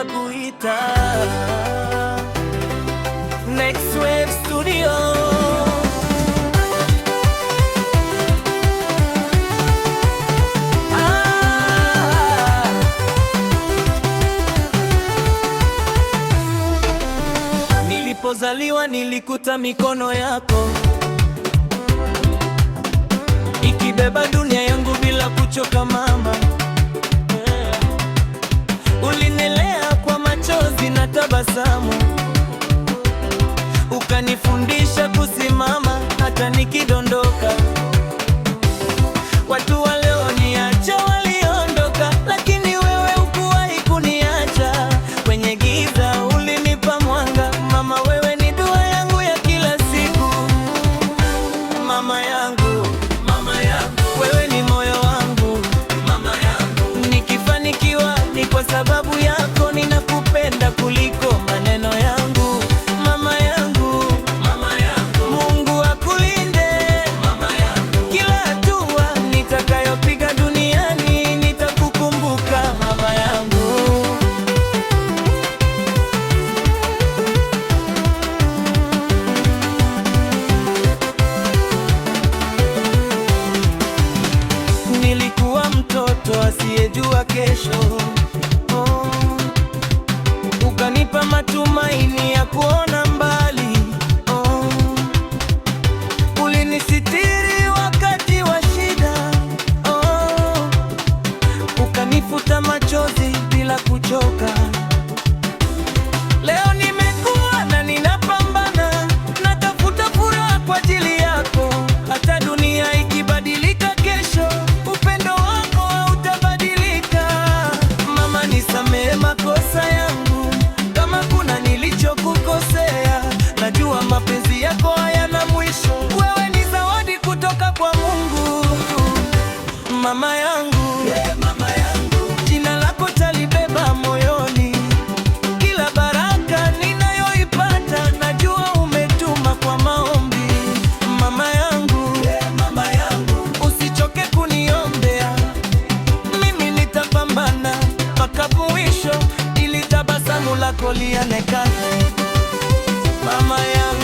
nakuita. Next Wave Studio. Nilipozaliwa nilikuta mikono yako ikibeba dunia yangu bila kuchoka mama. Ulinilea kwa machozi na tabasamu, ukanifundisha kusimama hata nikidondoka. Watu wa leo niacha waliondoka, lakini wewe hukuwahi kuniacha. Kwenye giza ulinipa mwanga mama, wewe ni dua yangu ya kila siku. Mama yangu, mama yangu, wewe ni moyo wangu. Mama yangu, nikifanikiwa ni kwa sababu yako, ninakupenda kuliko maneno yangu. Mama yangu, mama yangu, Mungu akulinde. Mama yangu, kila hatua nitakayopiga duniani nitakukumbuka. Mama yangu, nilikuwa mtoto asiyejua kesho, ukanipa matumaini ya kuona mbali. Ulinisitiri wakati wa shida, ukanifuta machozi bila kuchoka. Leo nimekuwa na ninapambana, natafuta furaha kwa ajili yako. Hata dunia ikibadilika kesho, upendo wako hautabadilika. Mama, nisamehe makosa yangu kama kuna nilichokukosea. Najua mapenzi yako hayana mwisho, wewe ni zawadi kutoka kwa Mungu. Mama yangu, yeah, mama yangu, jina lako talibeba moyoni. Kila baraka ninayoipata najua umetuma kwa maombi. Mama yangu, yeah, mama yangu, usichoke kuniombea. Mimi nitapambana mpaka mwisho ili tabasamu lako lionekane. Mama yangu.